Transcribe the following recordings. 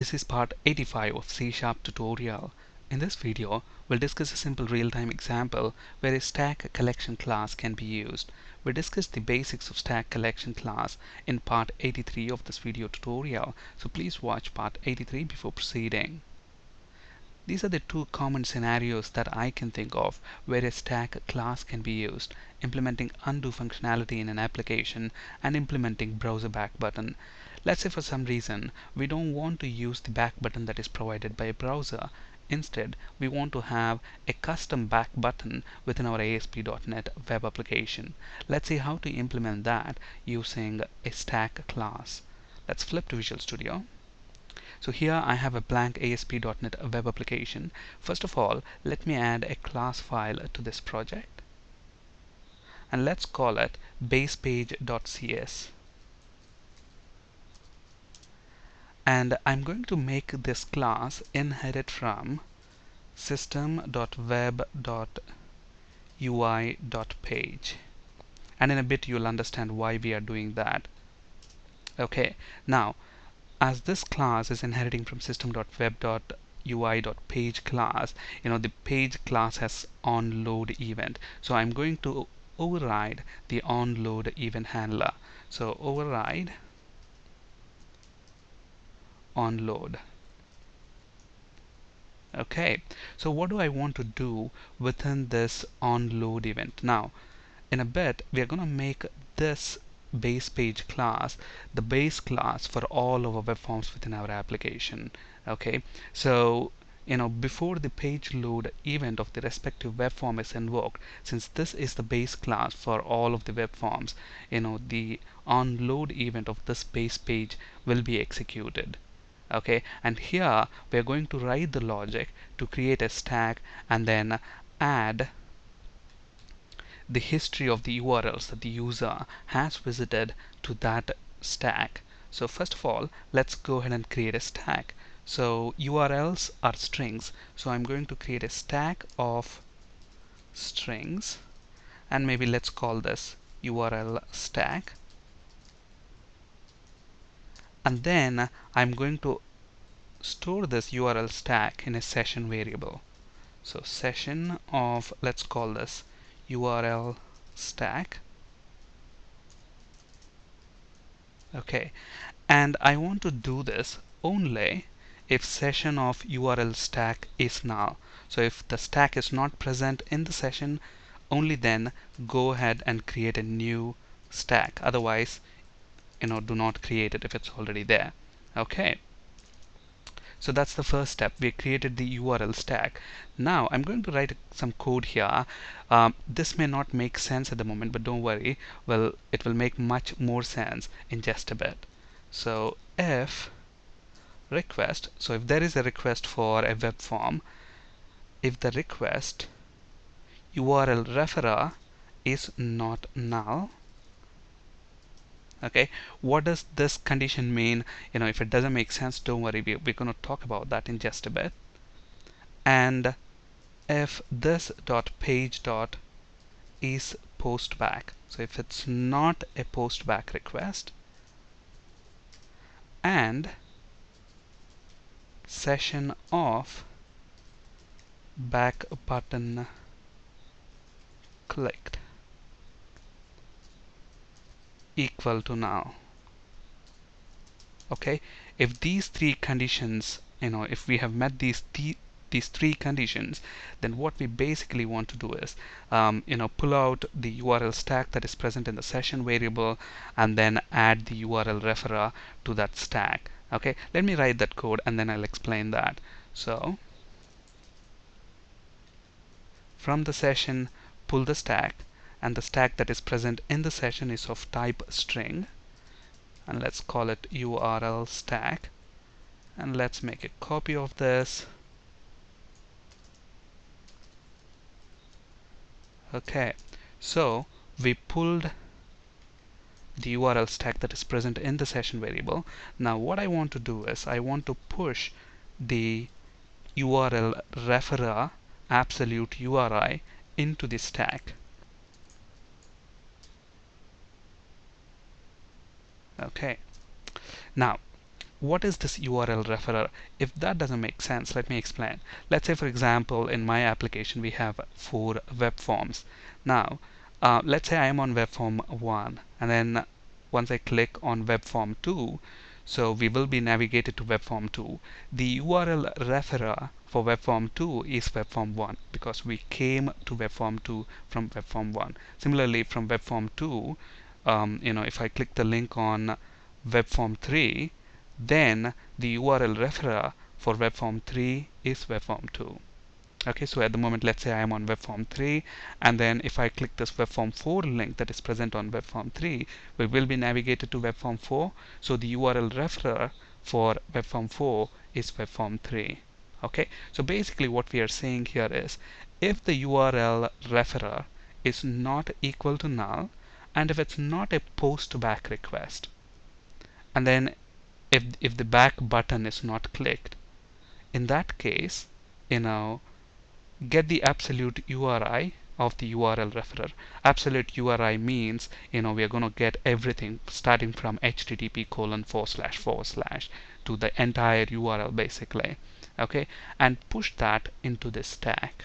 This is part 85 of C# tutorial. In this video, we'll discuss a simple real-time example where a stack collection class can be used. We discussed the basics of stack collection class in part 83 of this video tutorial, so please watch part 83 before proceeding. These are the two common scenarios that I can think of where a stack class can be used: implementing undo functionality in an application and implementing browser back button. Let's say for some reason we don't want to use the back button that is provided by a browser. Instead, we want to have a custom back button within our ASP.NET web application. Let's see how to implement that using a stack class. Let's flip to Visual Studio. So here I have a blank ASP.NET web application. First of all, let me add a class file to this project, and let's call it basepage.cs. And I'm going to make this class inherit from system.web.ui.page. And in a bit you'll understand why we are doing that. Okay, now as this class is inheriting from system.web.ui.page class, the page class has onload event. So I'm going to override the onload event handler. So override onload. Okay, so what do I want to do within this onload event? Now, in a bit, we are going to make this base page class the base class for all of our web forms within our application. Okay, so before the page load event of the respective web form is invoked, since this is the base class for all of the web forms, the onload event of this base page will be executed. Okay, and here we are going to write the logic to create a stack and then add the history of the URLs that the user has visited to that stack. So first of all, let's go ahead and create a stack. So URLs are strings, so I'm going to create a stack of strings, and maybe let's call this URL stack. And then I'm going to store this URL stack in a session variable. So session of, let's call this URL stack. Okay, and I want to do this only if session of URL stack is null. So if the stack is not present in the session, only then go ahead and create a new stack. Otherwise, do not create it if it's already there. Okay, so that's the first step. We created the URL stack. Now I'm going to write some code here. This may not make sense at the moment, but don't worry. Well, it will make much more sense in just a bit. So if request, so if there is a request for a web form, if the request URL referrer is not null. Okay, what does this condition mean? If it doesn't make sense, don't worry, we're going to talk about that in just a bit. And if this dot page dot is post back, so if it's not a post back request, and session of back button clicked equal to null. Okay, if these three conditions, if we have met these three conditions, then what we basically want to do is pull out the URL stack that is present in the session variable and then add the URL referrer to that stack. Okay, let me write that code and then I'll explain that. So from the session, pull the stack, and the stack that is present in the session is of type string, and let's call it URL stack, and let's make a copy of this. Okay, so we pulled the URL stack that is present in the session variable. Now what I want to do is I want to push the URL referrer absolute URI into the stack. Okay, now what is this URL referrer? If that doesn't make sense, let me explain. Let's say, for example, in my application we have 4 web forms. Now let's say I am on web form 1, and then once I click on web form 2, so we will be navigated to web form 2. The URL referrer for web form 2 is web form 1, because we came to web form 2 from web form 1. Similarly, from web form 2, if I click the link on web form 3, then the URL referrer for web form 3 is web form 2. Okay, so at the moment, let's say I am on web form 3, and then if I click this web form 4 link that is present on web form 3, we will be navigated to web form 4. So the URL referrer for web form 4 is web form 3. Okay, so basically what we are saying here is, if the URL referrer is not equal to null, and if it's not a post back request, and then if the back button is not clicked, in that case, get the absolute URI of the URL referrer. Absolute URI means, we are going to get everything starting from http:// to the entire URL basically. Okay, and push that into this stack.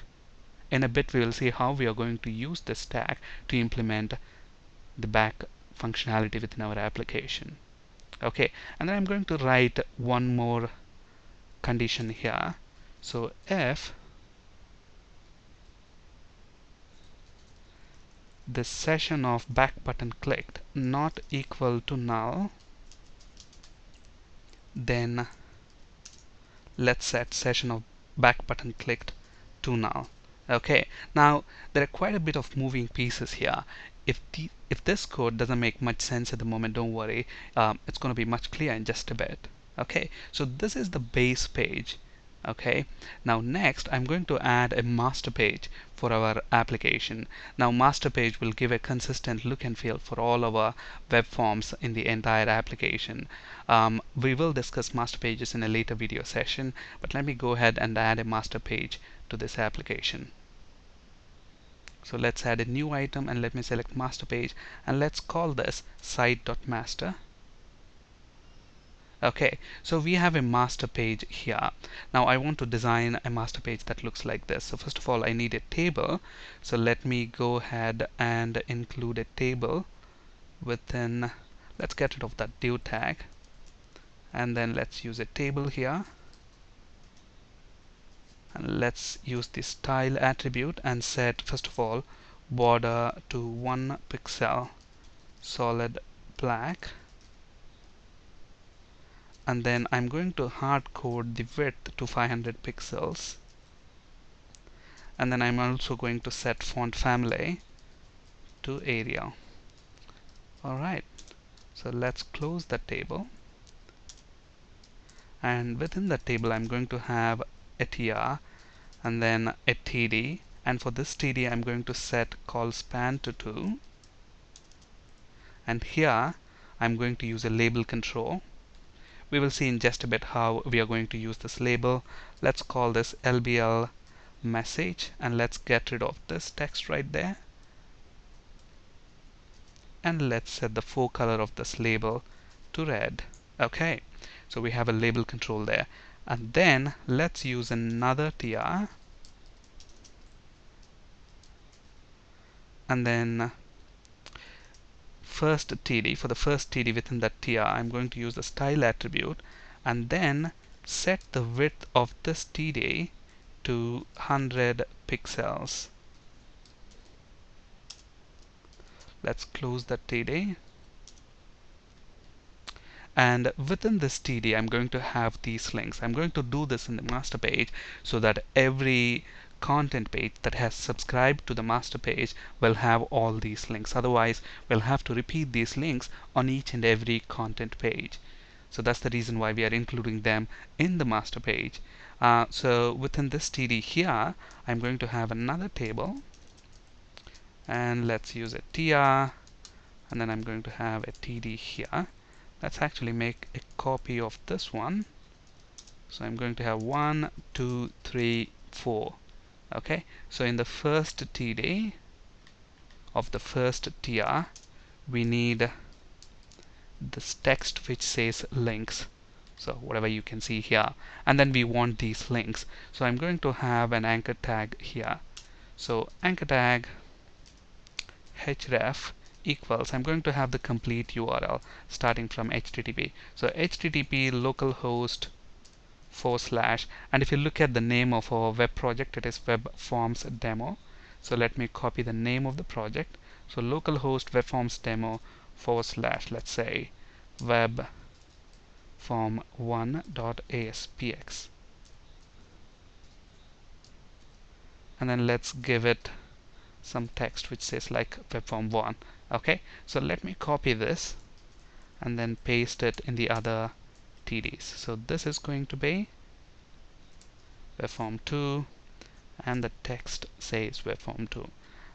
In a bit we will see how we are going to use this stack to implement the back functionality within our application. Okay, and then I'm going to write one more condition here. So if the session of back button clicked not equal to null, then let's set session of back button clicked to null. Okay, now there are quite a bit of moving pieces here. If this code doesn't make much sense at the moment, don't worry, it's going to be much clearer in just a bit. Okay, so this is the base page. Okay, now next I'm going to add a master page for our application. Now master page will give a consistent look and feel for all our web forms in the entire application. We will discuss master pages in a later video session, but let me go ahead and add a master page to this application. So let's add a new item, and let me select master page, and let's call this site.master. Okay, so we have a master page here. Now I want to design a master page that looks like this. So first of all, I need a table. So let me go ahead and include a table within, let's get rid of that div tag, and then let's use a table here, and let's use the style attribute and set first of all border to 1 pixel solid black, and then I'm going to hard code the width to 500 pixels, and then I'm also going to set font family to Arial. Alright, so let's close the table, and within the table I'm going to have a tr and then a td, and for this td I'm going to set call span to 2, and here I'm going to use a label control. We will see in just a bit how we are going to use this label. Let's call this LBL message, and let's get rid of this text right there, and let's set the fore color of this label to red. Okay, so we have a label control there, and then let's use another tr, and then first td. For the first td within that tr, I'm going to use the style attribute, and then set the width of this td to 100 pixels. Let's close that td, and within this td I'm going to have these links. I'm going to do this in the master page so that every content page that has subscribed to the master page will have all these links. Otherwise we'll have to repeat these links on each and every content page. So that's the reason why we are including them in the master page. So within this td here I'm going to have another table, and let's use a tr, and then I'm going to have a td here. Let's actually make a copy of this one. So I'm going to have 1, 2, 3, 4. Okay, so in the first td of the first tr we need this text which says links. so whatever you can see here, and then we want these links. So I'm going to have an anchor tag here. So anchor tag href equals, I'm going to have the complete URL starting from HTTP. So HTTP localhost / and if you look at the name of our web project, it is web forms demo. So let me copy the name of the project. So localhost web forms demo / let's say web form 1.aspx, and then let's give it some text which says like webform 1. Okay, so let me copy this and then paste it in the other TDs. So this is going to be webform 2, and the text says webform 2,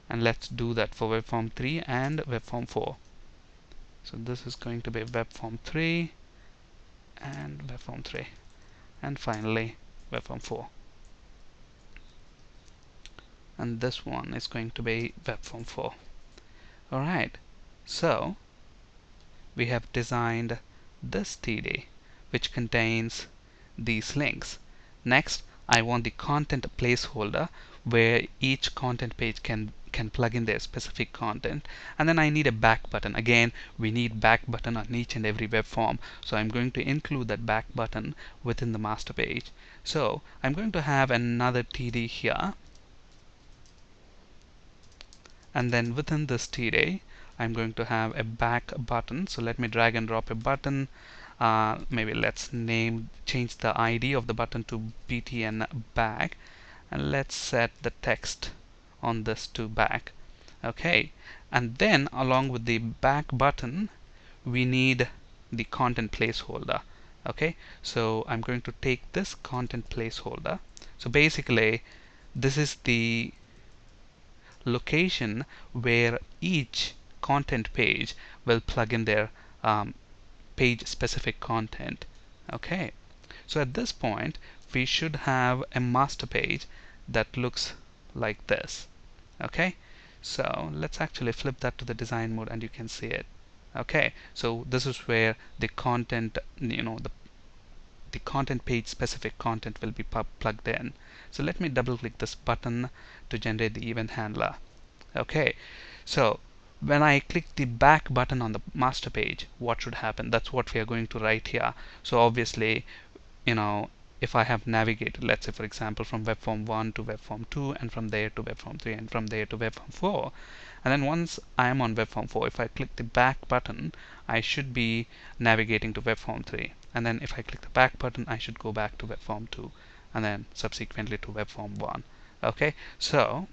and let's do that for webform 3 and webform 4. So this is going to be webform 3 and webform 3, and finally webform 4, and this one is going to be webform 4. Alright, so we have designed this TD which contains these links. Next, I want the content placeholder where each content page can plug in their specific content, and then I need a back button. Again, we need back button on each and every web form, so I'm going to include that back button within the master page. So I'm going to have another TD here, and then within this TD I'm going to have a back button. So let me drag and drop a button. Maybe let's change the ID of the button to btn back, and let's set the text on this to back. Okay, and then along with the back button we need the content placeholder. Okay, so I'm going to take this content placeholder. So basically this is the location where each content page will plug in their page specific content. Okay, so at this point we should have a master page that looks like this. Okay, so let's actually flip that to the design mode and you can see it. Okay, so this is where the content, the content page specific content will be plugged in. So let me double click this button to generate the event handler. Okay, so when I click the back button on the master page, what should happen? That's what we are going to write here. So obviously, if I have navigated, let's say for example from webform 1 to webform 2, and from there to webform 3, and from there to webform 4, and then once I am on webform 4, if I click the back button, I should be navigating to webform 3, and then if I click the back button, I should go back to webform 2, and then subsequently to webform 1. Okay, so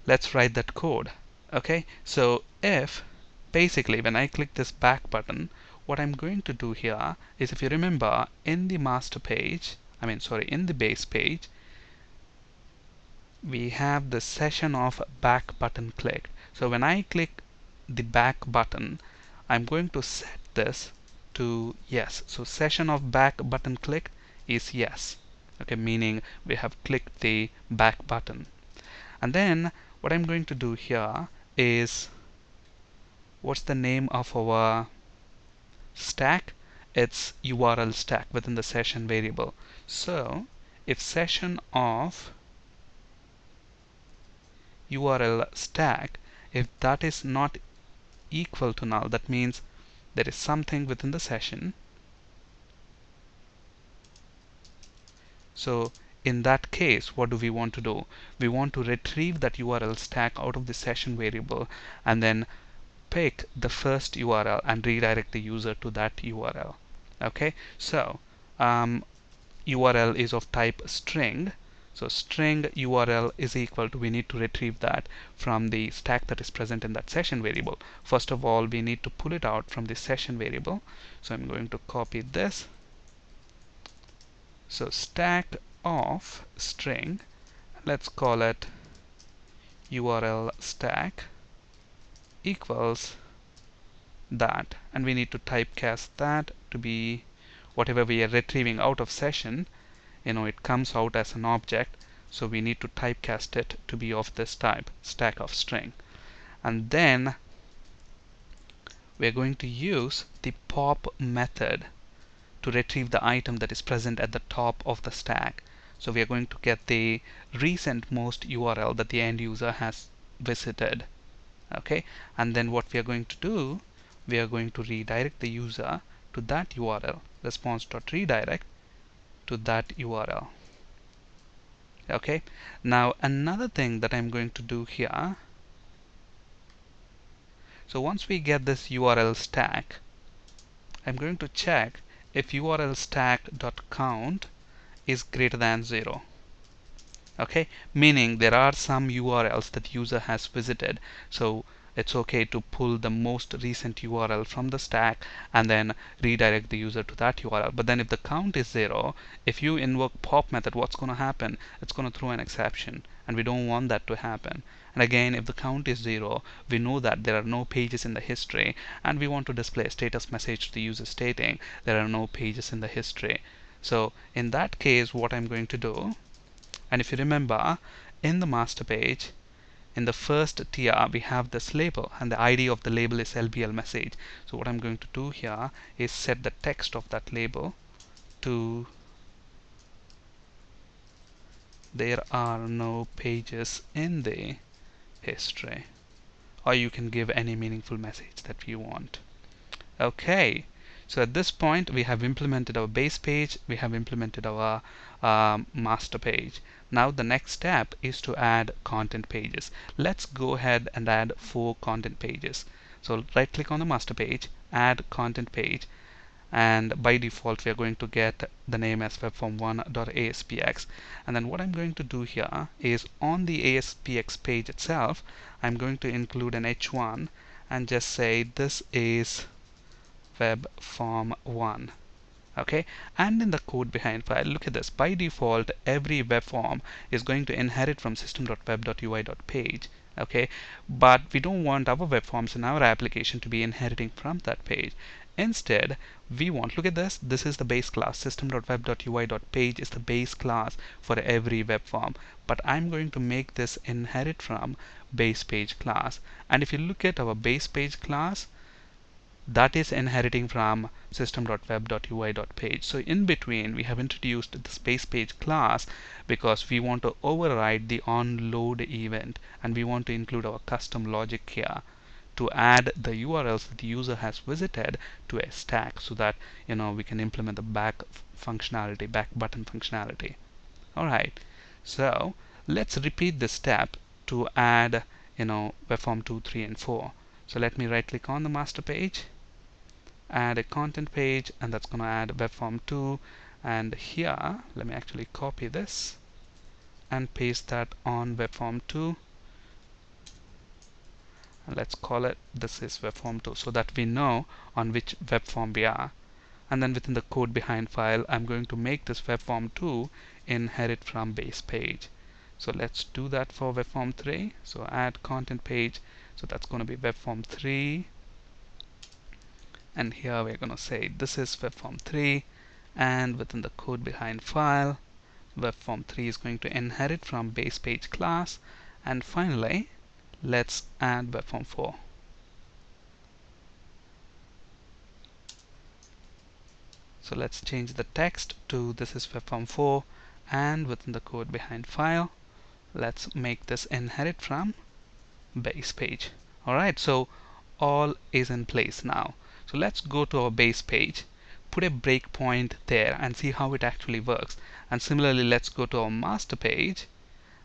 let's write that code. Okay, so if basically when I click this back button, what I'm going to do here is, if you remember, in the master page, in the base page, we have the session of back button clicked. So when I click the back button, I'm going to set this to yes. So session of back button clicked is yes. Okay, meaning we have clicked the back button. And then what I'm going to do here is, what's the name of our stack? It's URL stack within the session variable. So if session of URL stack, if that is not equal to null, that means there is something within the session. So in that case, what do we want to do? We want to retrieve that URL stack out of the session variable and then pick the first URL and redirect the user to that URL. Okay, so URL is of type string. So string URL is equal to, we need to retrieve that from the stack that is present in that session variable. First of all, we need to pull it out from the session variable. So I'm going to copy this. So stack of string, let's call it URL stack, equals that, and we need to typecast that to be whatever we are retrieving out of session. It comes out as an object, so we need to typecast it to be of this type, stack of string. And then we're going to use the pop method to retrieve the item that is present at the top of the stack. So we are going to get the recent most URL that the end user has visited. Okay, and then what we are going to do, we are going to redirect the user to that URL, response.redirect to that URL. Okay, now another thing that I'm going to do here, so once we get this URL stack, I'm going to check if URL stack.count is greater than 0. Okay, meaning there are some URLs that user has visited, so it's okay to pull the most recent URL from the stack and then redirect the user to that URL. But then if the count is 0, if you invoke pop method, what's going to happen? It's going to throw an exception, and we don't want that to happen. And again, if the count is 0, we know that there are no pages in the history, and we want to display a status message to the user stating there are no pages in the history. So in that case, what I'm going to do, and if you remember, in the master page, in the first tier, we have this label, and the ID of the label is LBL message. So what I'm going to do here is set the text of that label to there are no pages in the history, or you can give any meaningful message that you want. Okay, so at this point we have implemented our base page, we have implemented our master page. Now the next step is to add content pages. Let's go ahead and add 4 content pages. So right click on the master page, add content page, and by default we are going to get the name as webform1.aspx. And then what I'm going to do here is on the ASPX page itself, I'm going to include an h1 and just say this is web form 1. Okay, and in the code behind file, look at this. By default, every web form is going to inherit from system.web.ui.page. Okay, but we don't want our web forms in our application to be inheriting from that page. Instead, we want, look at this, this is the base class. System.web.ui.page is the base class for every web form, but I'm going to make this inherit from base page class. And if you look at our base page class, that is inheriting from system.web.ui.page. So in between, we have introduced the base page class because we want to override the onload event, and we want to include our custom logic here to add the URLs that the user has visited to a stack, so that we can implement the back functionality, back button functionality. Alright, so let's repeat this step to add web form 2, 3, and 4. So let me right click on the master page, add a content page, and that's going to add web form 2. And here, let me actually copy this and paste that on web form 2. And let's call it, this is web form 2, so that we know on which web form we are. And then within the code behind file, I'm going to make this web form 2 inherit from base page. So let's do that for web form 3. So add content page, so that's going to be web form 3. And here we're going to say this is web form 3, and within the code behind file, web form 3 is going to inherit from base page class. And finally, let's add web form 4. So let's change the text to this is web form 4, and within the code behind file, let's make this inherit from base page. Alright, so all is in place now. So let's go to our base page, put a breakpoint there, and see how it actually works. And similarly, let's go to our master page,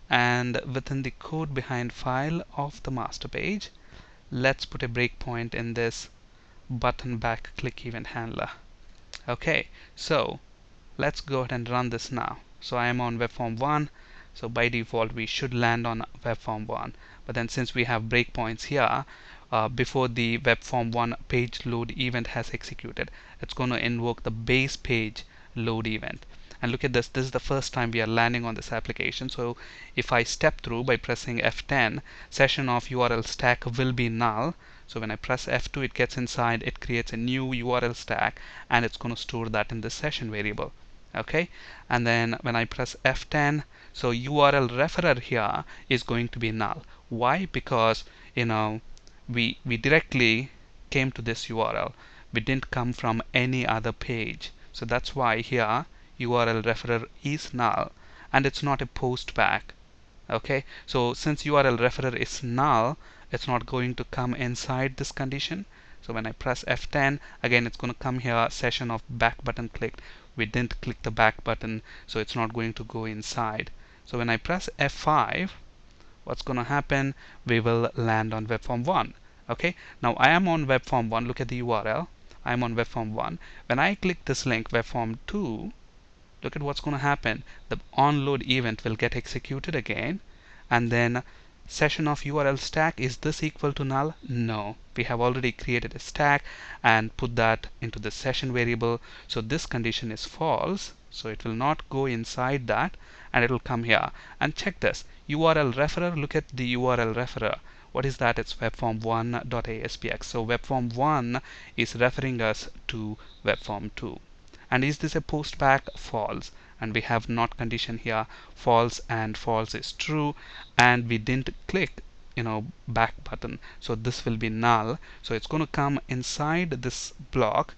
and within the code behind file of the master page, let's put a breakpoint in this button back click event handler. Okay, so let's go ahead and run this now. So I am on web form 1, so by default we should land on web form 1. But then since we have breakpoints here, before the web form 1 page load event has executed, it's going to invoke the base page load event. And look at this, this is the first time we are landing on this application. So if I step through by pressing F10, session of URL stack will be null. So when I press F2, it gets inside, it creates a new URL stack, and it's going to store that in the session variable. Okay, and then when I press F10, so URL referrer here is going to be null. Why? Because we directly came to this URL. We didn't come from any other page. So that's why here URL referrer is null and it's not a post back. Okay, so since URL referrer is null, it's not going to come inside this condition. So when I press F10, again it's going to come here, session of back button clicked. We didn't click the back button, so it's not going to go inside. So when I press F5, what's going to happen? We will land on web form 1. Okay, now I am on web form 1. Look at the URL. I am on web form 1. When I click this link, web form 2, look at what's going to happen. The onload event will get executed again, and then session of URL stack, is this equal to null? No, we have already created a stack and put that into the session variable, so this condition is false, so it will not go inside that, and it will come here. And check this URL referrer. Look at the URL referrer. What is that? It's webform1.aspx. so webform1 is referring us to webform2. And is this a post back? False. And we have not condition here, false, and false is true, and we didn't click back button, so this will be null. So it's going to come inside this block,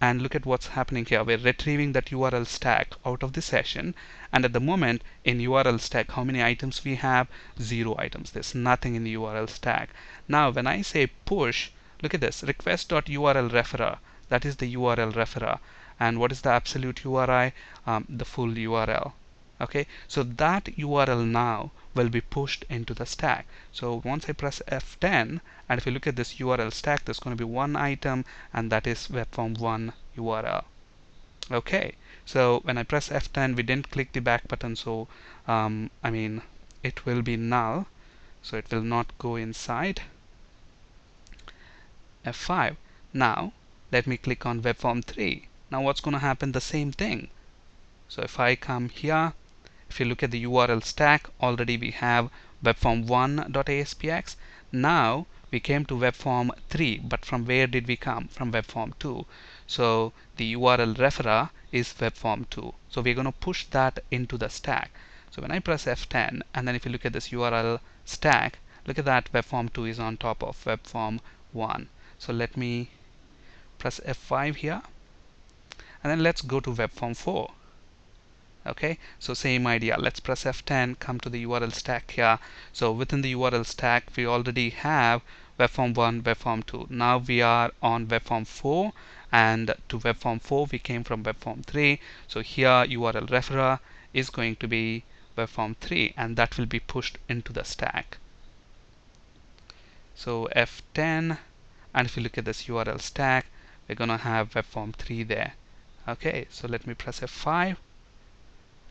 and look at what's happening here. We're retrieving that URL stack out of the session, and at the moment in URL stack, how many items we have? 0 items. There's nothing in the URL stack. Now when I say push, look at this, request.url referrer, that is the URL referrer. And what is the absolute URI? The full URL. Okay, so that URL now will be pushed into the stack. So once I press F10, and if you look at this URL stack, there's going to be one item, and that is webform1 URL. Okay, so when I press F10, we didn't click the back button, so it will be null, so it will not go inside. F5. Now let me click on webform3. Now what's going to happen? The same thing. So if I come here, if you look at the URL stack, already we have webform1.aspx. Now we came to webform3, but from where did we come? From webform2. So the URL referrer is webform2. So we're going to push that into the stack. So when I press F10, and then if you look at this URL stack, look at that, webform2 is on top of webform1. So let me press F5 here, and then let's go to webform4. Okay, so same idea. Let's press F10, come to the URL stack here. So within the URL stack, we already have webform1, webform2. Now we are on webform4, and to webform4 we came from webform3. So here URL referrer is going to be webform3, and that will be pushed into the stack. So F10, and if you look at this URL stack, we're going to have webform3 there. Okay, so let me press F5,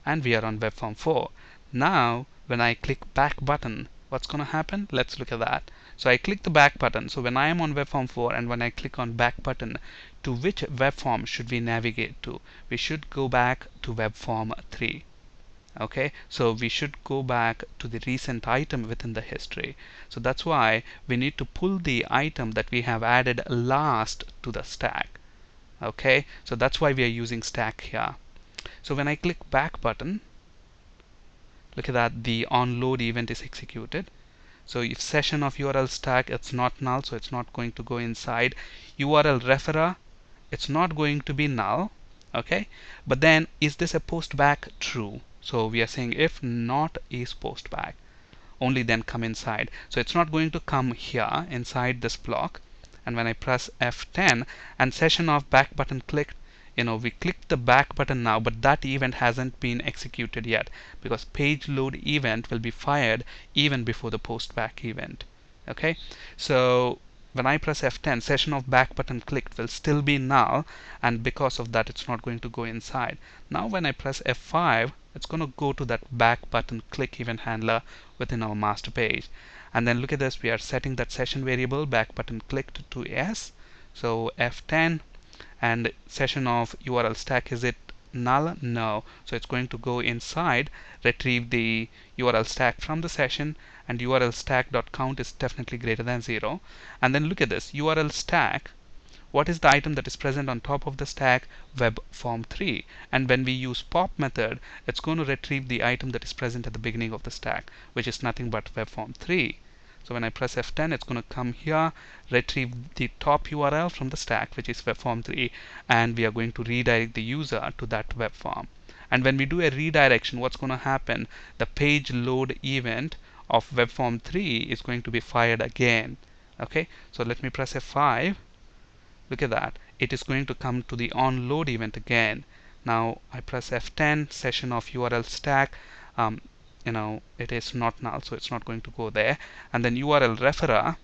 and we are on webform4. Now when I click back button, what's going to happen? Let's look at that. So I click the back button. So when I am on webform4 and when I click on back button, to which web form should we navigate to? We should go back to webform3. Okay, so we should go back to the recent item within the history. So that's why we need to pull the item that we have added last to the stack. Okay, so that's why we are using stack here. So when I click back button, look at that, the onload event is executed. So if session of URL stack, it's not null, so it's not going to go inside. URL referrer, it's not going to be null. Okay, but then is this a post back? True. So we are saying if not is post back, only then come inside. So it's not going to come here inside this block. And when I press F10 and session of back button clicked, we clicked the back button now, but that event hasn't been executed yet, because page load event will be fired even before the post back event. Okay, so when I press F10, session of back button clicked will still be null, and because of that it's not going to go inside. Now when I press F5, it's going to go to that back button click event handler within our master page. And then look at this, we are setting that session variable back button clicked to yes. So F10, and session of URL stack, is it null? No. So it's going to go inside, retrieve the URL stack from the session, and URL stack.count is definitely greater than 0. And then look at this URL stack. What is the item that is present on top of the stack? Webform3. And when we use pop method, it's going to retrieve the item that is present at the beginning of the stack, which is nothing but webform3. So when I press F10, it's going to come here, retrieve the top URL from the stack, which is web form 3, and we are going to redirect the user to that web form. And when we do a redirection, what's going to happen? The page load event of web form 3 is going to be fired again. Okay, so let me press F5. Look at that. It is going to come to the onload event again. Now I press F10, session of URL stack. It is not null, so it's not going to go there. And then URL referrer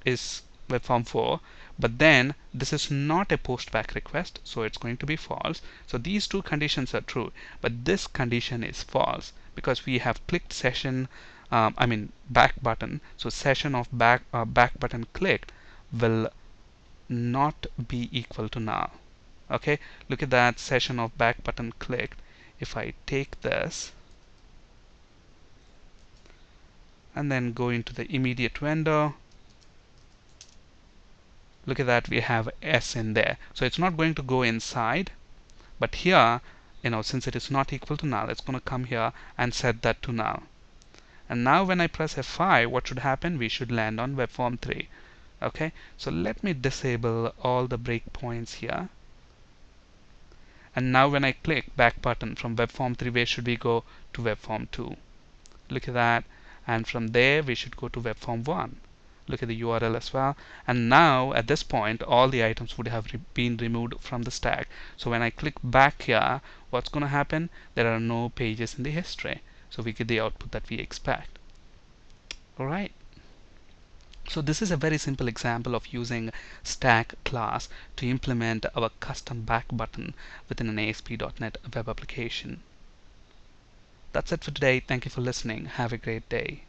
is web form 4, but then this is not a post back request, so it's going to be false. So these two conditions are true, but this condition is false because we have clicked session, back button. So session of back button clicked will not be equal to null. Okay, look at that, session of back button clicked. If I take this and then go into the immediate window, look at that, we have S in there. So it's not going to go inside, but here, since it is not equal to null, it's going to come here and set that to null. And now when I press F5, what should happen? We should land on web form 3. Okay, so let me disable all the breakpoints here. And now when I click back button from web form 3, where should we go? To web form 2. Look at that. And from there we should go to web form 1. Look at the URL as well. And now at this point all the items would have been removed from the stack. So when I click back here, what's going to happen? There are no pages in the history. So we get the output that we expect. Alright. So this is a very simple example of using stack class to implement our custom back button within an ASP.NET web application. That's it for today. Thank you for listening. Have a great day.